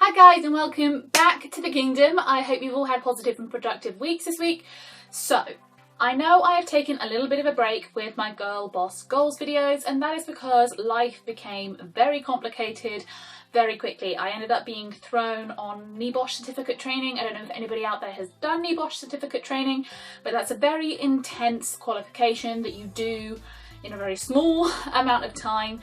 Hi guys and welcome back to the kingdom. I hope you've all had positive and productive weeks this week. So, I know I have taken a little bit of a break with my Girl Boss Goals videos, and that is because life became very complicated very quickly. I ended up being thrown on NEBOSH certificate training. I don't know if anybody out there has done NEBOSH certificate training, but that's a very intense qualification that you do in a very small amount of time.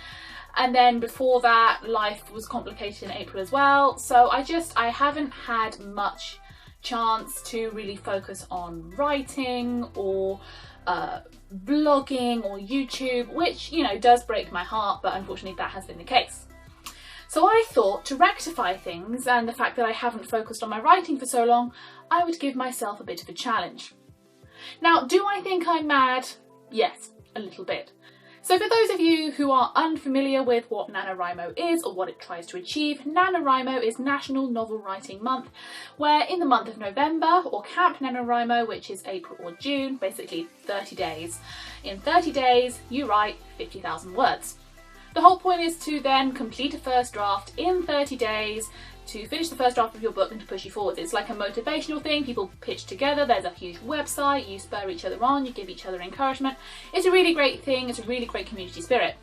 And then before that, life was complicated in April as well. So I haven't had much chance to really focus on writing or blogging or YouTube, which, you know, does break my heart, but unfortunately that has been the case. So I thought to rectify things and the fact that I haven't focused on my writing for so long, I would give myself a bit of a challenge. Now, do I think I'm mad? Yes, a little bit. So for those of you who are unfamiliar with what NaNoWriMo is or what it tries to achieve, NaNoWriMo is National Novel Writing Month, where in the month of November, or Camp NaNoWriMo, which is April or June, basically 30 days, in 30 days you write 50,000 words. The whole point is to then complete a first draft in 30 days, to finish the first draft of your book and to push you forward. It's like a motivational thing. People pitch together, there's a huge website, you spur each other on, you give each other encouragement. It's a really great thing, it's a really great community spirit.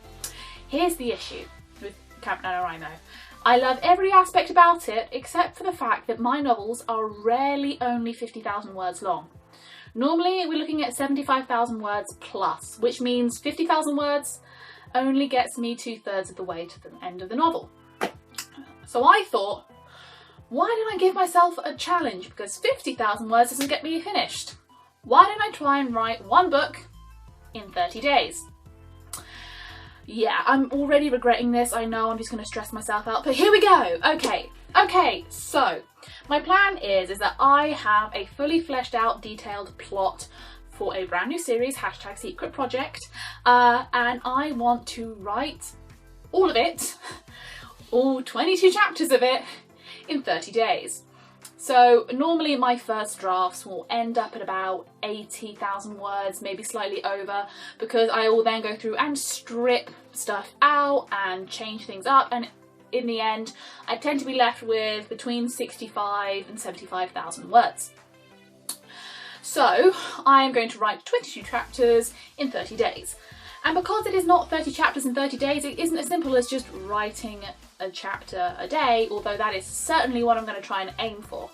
Here's the issue with Camp NaNoWriMo. I love every aspect about it except for the fact that my novels are rarely only 50,000 words long. Normally we're looking at 75,000 words plus, which means 50,000 words only gets me 2/3 of the way to the end of the novel. So I thought, why don't I give myself a challenge? Because 50,000 words doesn't get me finished. Why don't I try and write one book in 30 days? Yeah, I'm already regretting this. I know I'm just going to stress myself out, but here we go. Okay, so my plan is that I have a fully fleshed out, detailed plot for a brand new series, #secret project, and I want to write all of it, all 22 chapters of it, in 30 days. So normally my first drafts will end up at about 80,000 words, maybe slightly over, because I will then go through and strip stuff out and change things up, and in the end I tend to be left with between 65 and 75,000 words. So I'm going to write 22 chapters in 30 days. And because it is not 30 chapters in 30 days, it isn't as simple as just writing a chapter a day, although that is certainly what I'm going to try and aim for.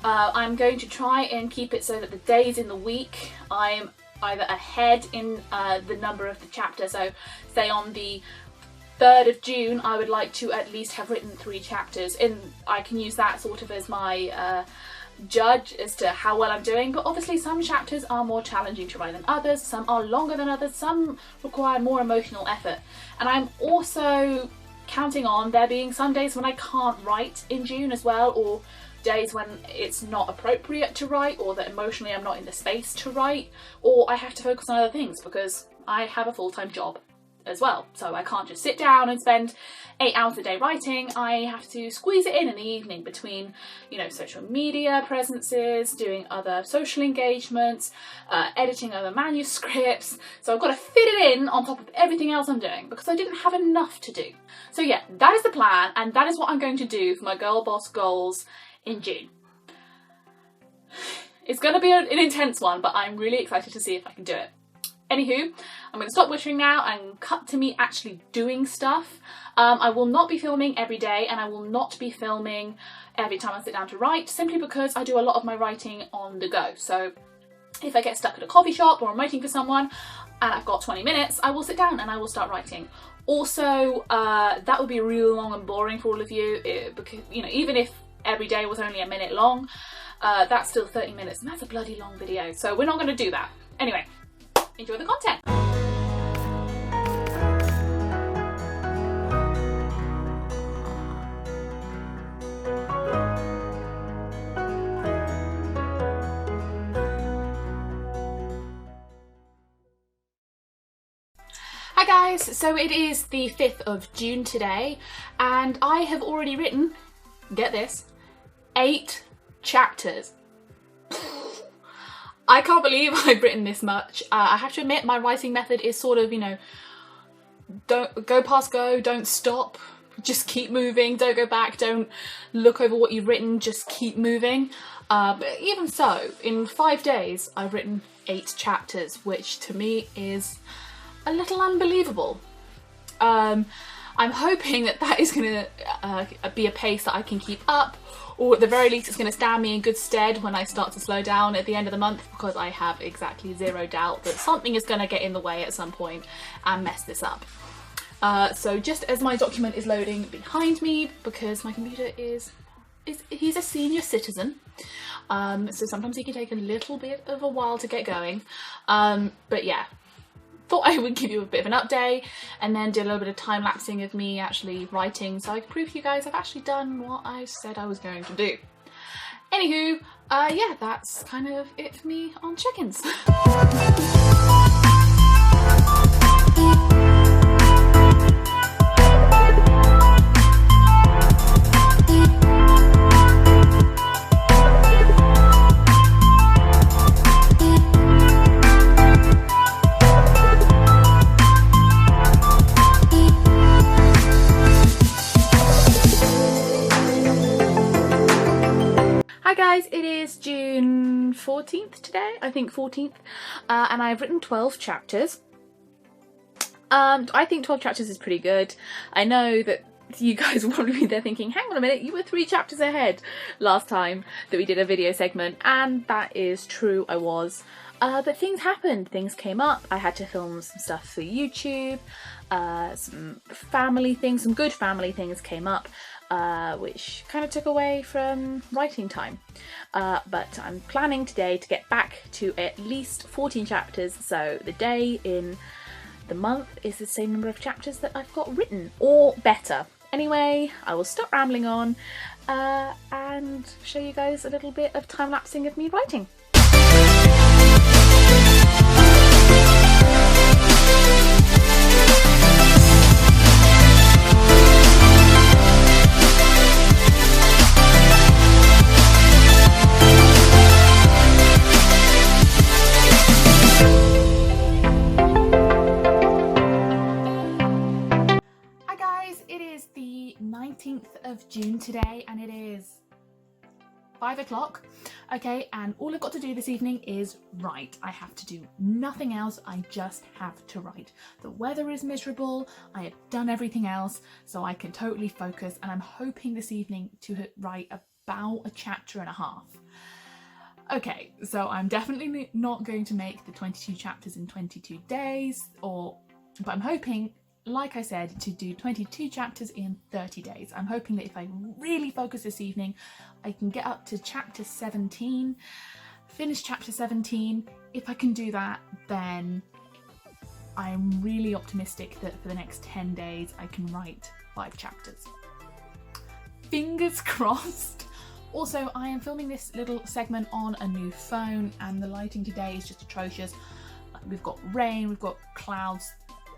I'm going to try and keep it so that the days in the week I'm either ahead in the number of the chapter. So say on the 3rd of June, I would like to at least have written 3 chapters, and I can use that sort of as my judge as to how well I'm doing. But obviously some chapters are more challenging to write than others, some are longer than others, some require more emotional effort. And I'm also counting on there being some days when I can't write in June as well, or days when it's not appropriate to write, or that emotionally I'm not in the space to write, or I have to focus on other things because I have a full-time job as well. So I can't just sit down and spend 8 hours a day writing. I have to squeeze it in the evening between, you know, social media presences, doing other social engagements, editing other manuscripts. So I've got to fit it in on top of everything else I'm doing because I didn't have enough to do. So yeah, that is the plan, and that is what I'm going to do for my Girl Boss Goals in June. It's going to be an intense one, but I'm really excited to see if I can do it. Anywho, I'm going to stop butchering now and cut to me actually doing stuff. I will not be filming every day, and I will not be filming every time I sit down to write, simply because I do a lot of my writing on the go. So if I get stuck at a coffee shop or I'm waiting for someone and I've got 20 minutes, I will sit down and I will start writing. Also, that would be really long and boring for all of you, because, you know, even if every day was only a minute long, that's still 30 minutes, and that's a bloody long video. So we're not going to do that. Anyway, enjoy the content. Hi guys, so it is the 5th of June today, and I have already written, get this, 8 chapters. I can't believe I've written this much. I have to admit my writing method is sort of, you know, don't go past go, don't stop, just keep moving, don't go back, don't look over what you've written, just keep moving. But even so, in 5 days I've written 8 chapters, which to me is a little unbelievable. I'm hoping that that is going to be a pace that I can keep up, or at the very least it's going to stand me in good stead when I start to slow down at the end of the month, because I have exactly zero doubt that something is going to get in the way at some point and mess this up. So just as my document is loading behind me, because my computer he's a senior citizen, so sometimes he can take a little bit of a while to get going, but yeah, thought I would give you a bit of an update and then do a little bit of time lapsing of me actually writing, so I can prove to you guys I've actually done what I said I was going to do. Anywho, yeah, that's kind of it for me on chickens. Hi guys, it is June 14th today, I think 14th, and I've written 12 chapters. I think 12 chapters is pretty good. I know that you guys will probably be there thinking, hang on a minute, you were 3 chapters ahead last time that we did a video segment, and that is true, I was. But things happened, things came up, I had to film some stuff for YouTube, some family things, some good family things came up, which kind of took away from writing time. But I'm planning today to get back to at least 14 chapters, so the day in the month is the same number of chapters that I've got written, or better. Anyway, I will stop rambling on and show you guys a little bit of time-lapsing of me writing. Of June today, and it is 5 o'clock. Okay, and all I've got to do this evening is write. I have to do nothing else, I just have to write. The weather is miserable, I have done everything else, so I can totally focus, and I'm hoping this evening to write about a chapter and a half. Okay, so I'm definitely not going to make the 22 chapters in 22 days, but I'm hoping, like I said, to do 22 chapters in 30 days. I'm hoping that if I really focus this evening, I can get up to chapter 17, finish chapter 17. If I can do that, then I'm really optimistic that for the next 10 days I can write 5 chapters. Fingers crossed. Also, I am filming this little segment on a new phone, and the lighting today is just atrocious. We've got rain, we've got clouds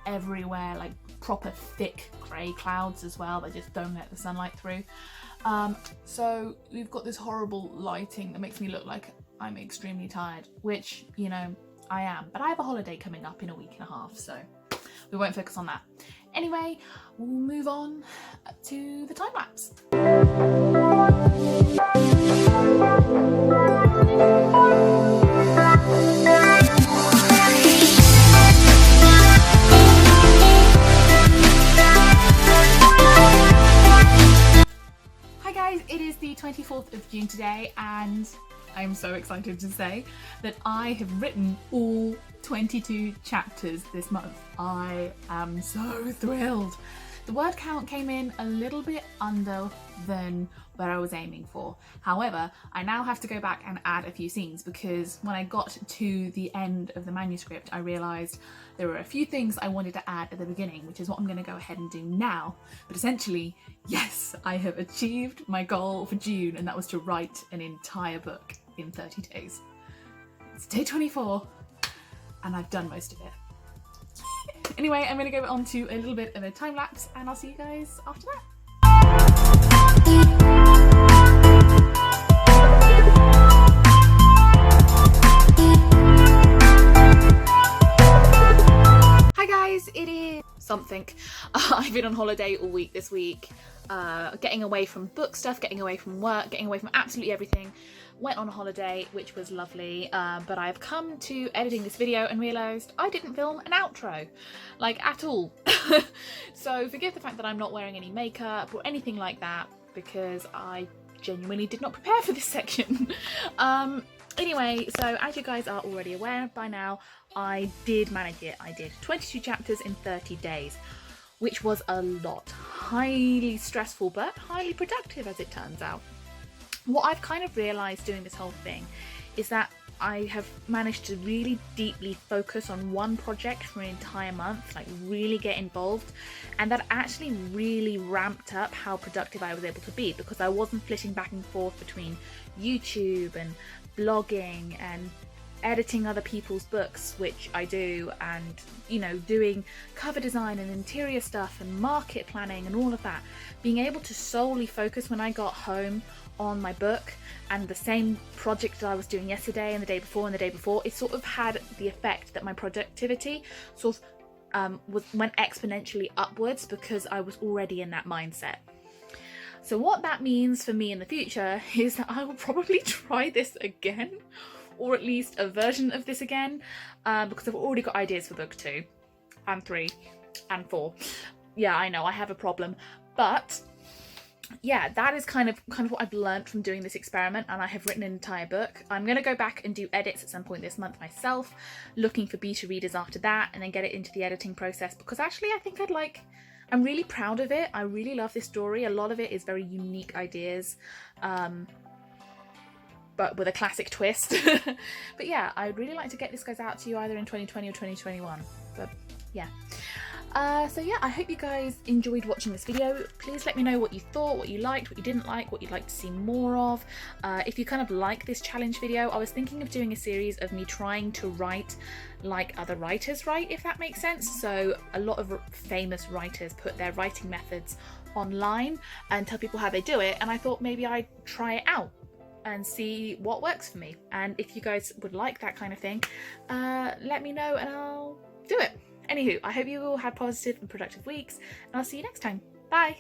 everywhere, like proper thick grey clouds as well that just don't let the sunlight through. So we've got this horrible lighting that makes me look like I'm extremely tired, which, you know, I am, but I have a holiday coming up in a week and a half, so we won't focus on that. Anyway, we'll move on to the time lapse. It is the 24th of June today, and I'm so excited to say that I have written all 22 chapters this month. I am so thrilled. The word count came in a little bit under than where I was aiming for. However, I now have to go back and add a few scenes, because when I got to the end of the manuscript, I realised there were a few things I wanted to add at the beginning, which is what I'm going to go ahead and do now. But essentially, yes, I have achieved my goal for June, and that was to write an entire book in 30 days. It's day 24, and I've done most of it. Anyway, I'm going to go on to a little bit of a time lapse, and I'll see you guys after that. Hi guys, it is something. I I've been on holiday all week this week, getting away from book stuff, getting away from work, getting away from absolutely everything. Went on a holiday, which was lovely, but I've come to editing this video and realised I didn't film an outro, like at all. So forgive the fact that I'm not wearing any makeup or anything like that, because I genuinely did not prepare for this section. Anyway, so as you guys are already aware by now, I did manage it. I did 22 chapters in 30 days, which was a lot. Highly stressful, but highly productive as it turns out. What I've kind of realised doing this whole thing is that I have managed to really deeply focus on one project for an entire month, like really get involved, and that actually really ramped up how productive I was able to be, because I wasn't flitting back and forth between YouTube and blogging and editing other people's books, which I do, and you know, doing cover design and interior stuff and market planning and all of that. Being able to solely focus when I got home on my book and the same project that I was doing yesterday and the day before and the day before, it sort of had the effect that my productivity sort of went exponentially upwards, because I was already in that mindset. So what that means for me in the future is that I will probably try this again, or at least a version of this again, because I've already got ideas for book 2 and 3 and 4. Yeah, I know I have a problem, but yeah, that is kind of what I've learned from doing this experiment, and I have written an entire book. I'm going to go back and do edits at some point this month myself, looking for beta readers after that, and then get it into the editing process, because actually I think I'm really proud of it. I really love this story. A lot of it is very unique ideas, but with a classic twist. But yeah, I'd really like to get this guys out to you either in 2020 or 2021, but yeah. So yeah, I hope you guys enjoyed watching this video. Please let me know what you thought, what you liked, what you didn't like, what you'd like to see more of. If you kind of like this challenge video, I was thinking of doing a series of me trying to write like other writers write, if that makes sense. So a lot of famous writers put their writing methods online and tell people how they do it, and I thought maybe I'd try it out and see what works for me. And if you guys would like that kind of thing, let me know and I'll do it. Anywho, I hope you all had positive and productive weeks, and I'll see you next time. Bye!